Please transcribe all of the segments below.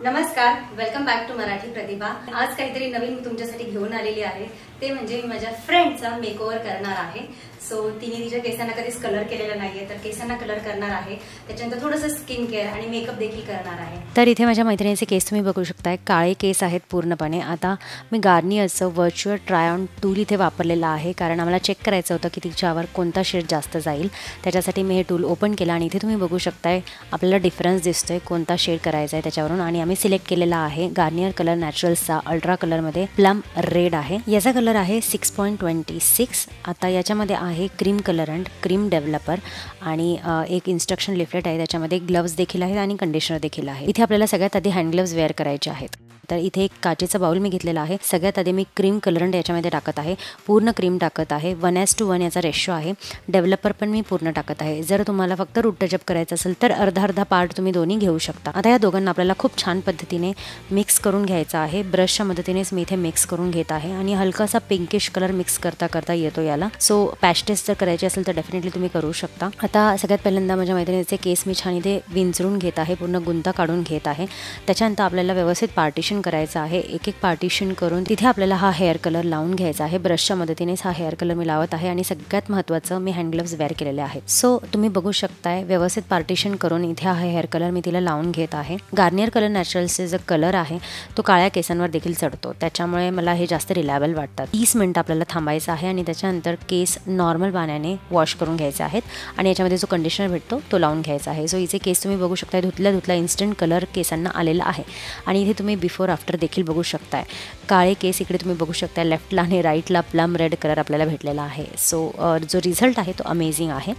नमस्कार, welcome back to Marathi प्रतिभा। आज काहीतरी नवीन मी तुमच्यासाठी घेऊन आलेली आहे, ते म्हणजे मी माझ्या फ्रेंडचा मेकओव्हर करणार आहे। सो तिने तिच्या केसांना कधीच कलर केलेला नाहीये, तर केसांना कलर करणार आहे, त्याच्यानंतर थोडंसं स्किन केअर आणि मेकअप देखील करणार आहे। तर इथे माझ्या मैत्रिणीचे केस तुम्ही बघू शकताय, काळे केस आहेत पूर्णपणे। आता मी गार्नियरचं व्हर्च्युअल ट्राय ऑन टूल इथे वापरलेलं आहे, कारण आम्हाला चेक करायचं होतं की तिच्यावर कोणता शेड जास्त जाईल। त्याच्यासाठी मी हे टूल ओपन केलं आणि इथे तुम्ही बघू शकताय आपल्याला डिफरन्स दिसतोय कोणता शेड करायचा आहे त्याच्यावरून। आणि आम्ही सिलेक्ट केलेला आहे गार्नियर कलर नॅचरल्सचा अल्ट्रा कलरमध्ये प्लम रेड आहे। याचा कलर आहे 6.26। आता याच्यामध्ये आहे cream colour and cream developer आणि एक इन्स्ट्रक्शन लिफलेट आहे, त्याच्यामध्ये ग्लव्स देखील आहेत आणि कंडिशनर देखील आहे। इथे आपल्याला सगळ्यात आधी हँड ग्लव्स वेअर करायचे आहेत। तर इथे एक काचेचा बाउल मी घेतलेला आहे। सगळ्यात आधी मी क्रीम कलरंट याच्यामध्ये टाकत आहे, पूर्ण क्रीम टाकत आहे। 1:1 याचा रेशो आहे। डेव्हलपर पण मी पूर्ण टाकत आहे। जर तुम्हाला फक्त रूट टचअप करायचं असेल तर अर्धा पार्ट तुम्ही दोन्ही घेऊ शकता। आता या दोघांना आपल्याला खूप छान पद्धतीने मिक्स करून घ्यायचा आहे। ब्रशच्या मदतीनेच मी इथे मिक्स करून घेत आहे आणि हलकासा पिंकिश कलर मिक्स करता करता येतो याला। सो पॅच टेस्ट जर करायची असेल तर डेफिनेटली तुम्ही करू शकता। आता सगळ्यात पहिल्यांदा माझ्या मैत्रिणीचे केस मी छान इथे विंचरून घेत आहे, पूर्ण गुंता काढून घेत आहे। त्याच्यानंतर आपल्याला व्यवस्थित पार्टिशन करायचं आहे, एक एक पार्टिशन करून तिथे आपल्याला हा हेअर कलर लावून घ्यायचा आहे। ब्रशच्या मदतीनेच हा हेअर कलर मी लावत आहे आणि सगळ्यात महत्त्वाचं मी हँड ग्लव्स वेअर केलेले आहेत। सो तुम्ही बघू शकताय व्यवस्थित पार्टिशन करून इथे हा हेअर कलर मी तिला लावून घेत आहे। गार्नियर कलर नॅचरल्सचे जो कलर आहे तो काळ्या केसांवर देखील चढतो, त्याच्यामुळे मला हे जास्त रिलायबल वाटतात। 30 मिनिटं आपल्याला थांबायचं आहे आणि त्याच्यानंतर केस नॉर्मल पाण्याने वॉश करून घ्यायचे आहेत आणि याच्यामध्ये जो कंडिशनर भेटतो तो लावून घ्यायचा आहे। सो इथे केस तुम्ही बघू शकताय धुतल्या इन्स्टंट कलर केसांना आलेला आहे आणि इथे तुम्ही बिफोर आफ्टर देखील बघू शकताय। काळे केस इकडे तुम्ही बघू शकताय, लेफ्टला आणि राईटला प्लम रेड कलर आपल्याला भेटलेला आहे। सो जो रिझल्ट आहे तो अमेझिंग आहे।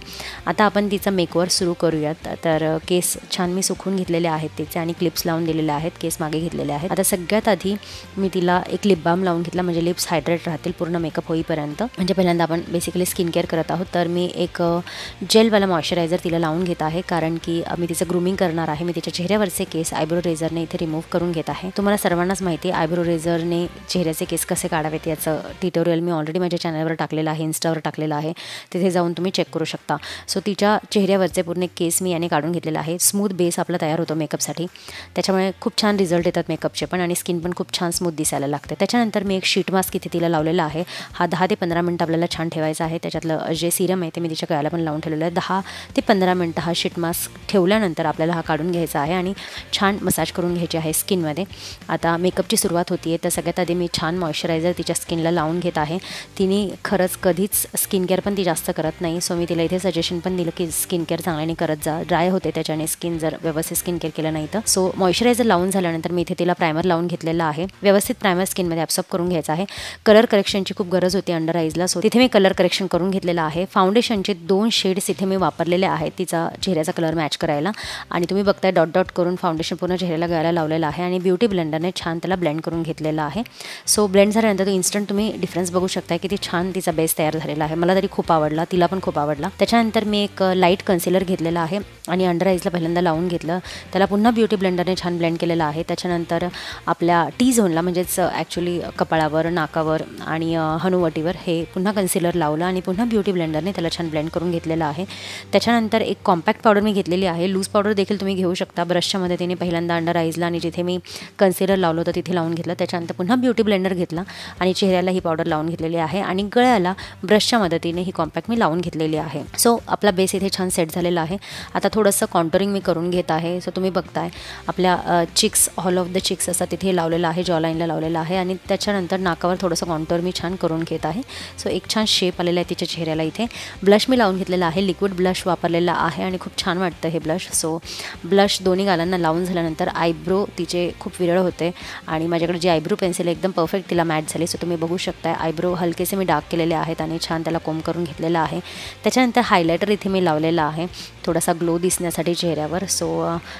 आता आपण तिचा मेकओव्हर सुरू करूयात। तर केस छान मी सुकून घेतलेले आहेत तिचे आणि क्लिप्स लावून दिलेले आहेत, केस मागे घेतलेले आहेत। आता सगळ्यात आधी मी तिला एक लिप बाम लावून घेतला, म्हणजे लिप्स हायड्रेट राहतील पूर्ण मेकअप होईपर्यंत। म्हणजे पहिल्यांदा आपण बेसिकली स्किन केअर करत आहोत, तर मी एक जेलवाला मॉइश्चरायझर तिला लावून घेत आहे, कारण की मी तिचं ग्रूमिंग करणार आहे। मी तिच्या चेहऱ्यावरचे केस आयब्रो रेझरने इथे रिमूव्ह करून घेत आहे। तुम्हाला सर्वांनाच माहिती आहे आयब्रो रेझरने चेहऱ्याचे केस कसे काढावेत याचं ट्युटोरियल मी ऑलरेडी माझ्या चॅनलवर टाकलेलं आहे, इन्स्टावर टाकलेलं आहे, तिथे जाऊन तुम्ही चेक करू शकता। सो तिच्या चेहऱ्यावरचे पूर्ण केस मी याने काढून घेतलेला आहे। स्मूथ बेस आपला तयार होतो मेकअपसाठी, त्याच्यामुळे खूप छान रिझल्ट येतात मेकअपचे पण आणि स्किन पण खूप छान स्मूथ दिसायला लागते। त्याच्यानंतर मी एक शीट मास्क इथे तिला लावलेला आहे। हा 10 ते 15 मिनिटं आपल्याला छान ठेवायचा आहे। त्याच्यातलं जे सिरम आहे ते मी तिच्या गळ्याला पण लावून ठेवलेलं आहे। 10 ते 15 मिनिटं हा शीट मास्क ठेवल्यानंतर आपल्याला हा काढून घ्यायचा आहे आणि छान मसाज करून घ्यायची आहे स्किनमध्ये। आता मेकअपची सुरुवात होती आहे, तर सगळ्यात आधी मी छान मॉइश्चरायझर तिच्या स्किनला लावून घेत आहे। तिने खरंच कधीच स्किन केअर पण ती जास्त करत नाही, सो मी तिला इथे सजेशन पण दिलं की स्किन केअर चांगल्याने करत जा, ड्राय होते त्याच्याने स्किन जर व्यवस्थित स्किन केअर केलं नाही तर। सो मॉइश्चरायझर लावून झाल्यानंतर मी इथे तिला प्रायमर लावून घेतलेला आहे। व्यवस्थित प्रायमर स्किनमध्ये ॲब्सॉर्ब करून घ्यायचा आहे। कलर करेक्शनची खूप गरज होती अंडर आईजला, सो तिथे मी कलर करेक्शन करून घेतलेलं आहे। फाउंडेशनचे 2 शेड्स इथे मी वापरलेले आहेत तिचा चेहऱ्याचा कलर मॅच करायला आणि तुम्ही बघताय डॉट डॉट करून फाउंडेशन पूर्ण चेहऱ्याला गळायला लावलेलं आहे आणि ब्युटी ब्लेंडरने छान त्याला ब्लेंड करून घेतलेलं आहे। सो ब्लेंड झाल्यानंतर तो इन्स्टंट तुम्ही डिफरन्स बघू शकता किती छान तिचा बेस तयार झालेला आहे। मला तरी खूप आवडला, तिला पण खूप आवडला। त्याच्यानंतर मी एक लाईट कन्सिलर घेतलेला आहे आणि अंडर आईजला पहिल्यांदा लावून घेतलं, त्याला पुन्हा ब्युटी ब्लेंडरने छान ब्लेंड केलेलं आहे। त्याच्यानंतर आपल्या टी झोनला म्हणजेच ॲक्च्युली कपाळावर, नाकावर आणि हनुवटीवर हे पुन्हा कन्सिलर लावलं आणि पुन्हा ब्युटी ब्लेंडरने त्याला छान ब्लेंड करून घेतलेलं आहे। त्याच्यानंतर एक कॉम्पॅक्ट पावडर मी घेतलेली आहे, लूज पावडर देखील तुम्ही घेऊ शकता। ब्रशच्या मदतीने पहिल्यांदा अंडर आईजला आणि जिथे मी कन्सिलर लावलं होतं तिथे लावून घेतलं। त्याच्यानंतर पुन्हा ब्युटी ब्लेंडर घेतला आणि चेहऱ्याला ही पावडर लावून घेतलेली आहे आणि गळ्याला ब्रशच्या मदतीने ही कॉम्पॅक्ट मी लावून घेतलेली आहे। सो आपला बेस इथे छान सेट झालेला आहे। आता थोडंसं कॉन्टोरिंग मी करून घेत आहे। सो तुम्ही बघताय आपल्या chicks, hall of the chicks असं तिथे लावलेलं आहे, जॉलाईनला लावलेलं आहे आणि त्याच्यानंतर नाकावर थोडंसं कॉन्टोर मी छान करून घेत आहे। सो एक छान शेप आलेला आहे तिच्या चेहऱ्याला। इथे ब्लश मी लावून घेतलेला आहे, लिक्विड ब्लश वापरलेला आहे आणि खूप छान वाटतं हे ब्लश। सो ब्लश दोन्ही गालांना लावून झाल्यानंतर आयब्रो तिचे खूप विरळ होते आणि माझ्याकडे जी आयब्रो पेन्सिल एकदम परफेक्ट तिला मॅच झाली। सो तुम्ही बघू शकता आयब्रो हलकेसे मी डार्क केलेले आहेत आणि छान त्याला कोम करून घेतलेला आहे। त्याच्यानंतर हायलायटर इथे मी लावलेला आहे थोडासा ग्लो दिसण्यासाठी चेहऱ्यावर। सो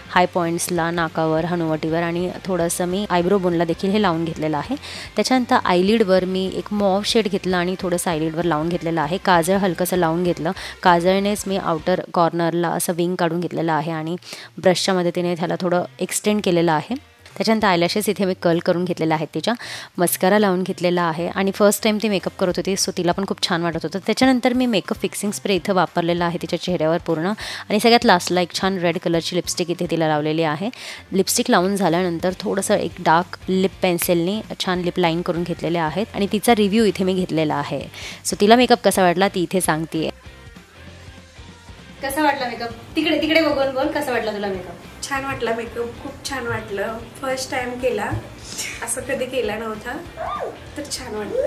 हाय पॉईंट्सला, नाकावर, हनुवटीवर आणि थोडंसं मी आयब्रो बोनला देखील हे लावून घेतलेलं आहे। त्याच्यानंतर आयलिडवर मी एक मॉव शेड घेतला आणि थोडंसं आयलिडवर लावून घेतलेलं आहे। काजळ हलकंसं लावून घेतलं, काजळनेच मी आउटर कॉर्नरला असं विंग काढून घेतलेलं आहे आणि ब्रशच्या मदतीने त्याला थोडं एक्सटेंड केलेलं आहे। त्याच्यानंतर आयलॅशेस इथे मी कर्ल करून घेतलेल्या आहेत, तिच्या मस्कारा लावून घेतलेला आहे आणि फर्स्ट टाईम ती मेकअप करत होती सो तिला पण खूप छान वाटत होतं. त्याच्यानंतर मी मेकअप फिक्सिंग स्प्रे इथं वापरलेला आहे तिच्या चेहऱ्यावर पूर्ण आणि सगळ्यात लास्टला एक छान रेड कलरची लिपस्टिक इथे तिला लावलेली आहे. लिपस्टिक लावून झाल्यानंतर थोडंसं एक डार्क लिप पेन्सिलने छान लिप लाईन करून घेतलेले आहेत आणि तिचा रिव्ह्यू इथे मी घेतलेला आहे. सो तिला मेकअप कसा वाटला ती इथे सांगते. कसा वाटला मेकअप? तिकडे तिकडे बघून बोल, कसा वाटला तुला मेकअप? छान वाटला मेकअप, खूप छान वाटलं. फर्स्ट टाइम केला, असं कधी केला नव्हता, तर छान वाटलं.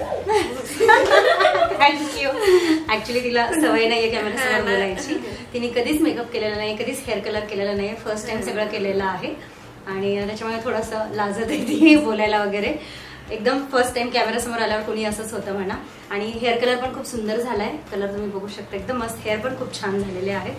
थँक्यू. ऍक्च्युली तिला सवय नाहीये कॅमेऱ्यासमोर बोलायची. तिने कधीच मेकअप केलेला नाही, कधीच हेअर कलर केलेला नाही, फर्स्ट टाइम सगळं केलेलं आहे आणि त्याच्यामुळे थोडंसं लाजत आहे ती बोलायला वगैरे. एकदम फर्स्ट टाइम कॅमेऱ्यासमोर आल्यावर कोणी असंच होतं म्हणा. आणि हेअर कलर पण खूप सुंदर झालाय, कलर तुम्ही बघू शकता, एकदम मस्त. हेअर पण खूप छान झालेले आहेत.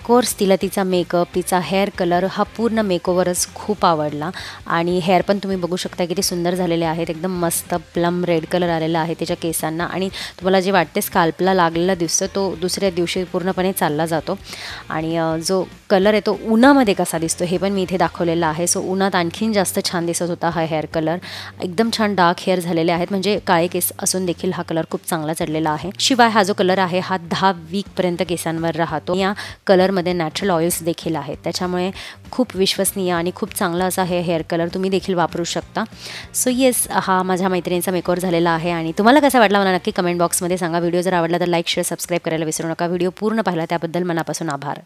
कोर्स तिला तिचा मेकअप, तिचा हेअर कलर हा पूर्ण मेकओव्हरच खूप आवडला आणि हेअर पण तुम्ही बघू शकता किती सुंदर झालेले आहेत. एकदम मस्त प्लम रेड कलर आलेला आहे तिच्या केसांना आणि तुम्हाला जे वाटते स्काल्पला लागलेला दिसतो तो दुसऱ्या दिवशी पूर्णपणे चालला जातो. आणि जो कलर आहे तो उन्हामध्ये कसा दिसतो हे पण मी इथे दाखवलेलं आहे. सो उन्हात आणखीन जास्त छान दिसत होता हा हेअर कलर. एकदम छान डार्क हेअर झालेले आहेत, म्हणजे काळे केस असून देखील हा कलर खूप चांगला चढलेला आहे. शिवाय हा जो कलर आहे हा 10 वीकपर्यंत केसांवर राहतो. या कलर मध्ये नॅचरल ऑइल्स देखील आहेत, त्याच्यामुळे खूप विश्वसनीय आणि खूप चांगला असा हे हेअर कलर तुम्ही देखील वापरू शकता. सो येस, हा माझ्या मैत्रिणीचा मेकओव्हर झालेला आहे आणि तुम्हाला कसा वाटला मला नक्की कमेंट बॉक्समध्ये सांगा. व्हिडिओ जर आवडला तर लाईक शेअर सबस्क्राईब करायला विसरू नका. व्हिडिओ पूर्ण पाहिला त्याबद्दल मनापासून आभार.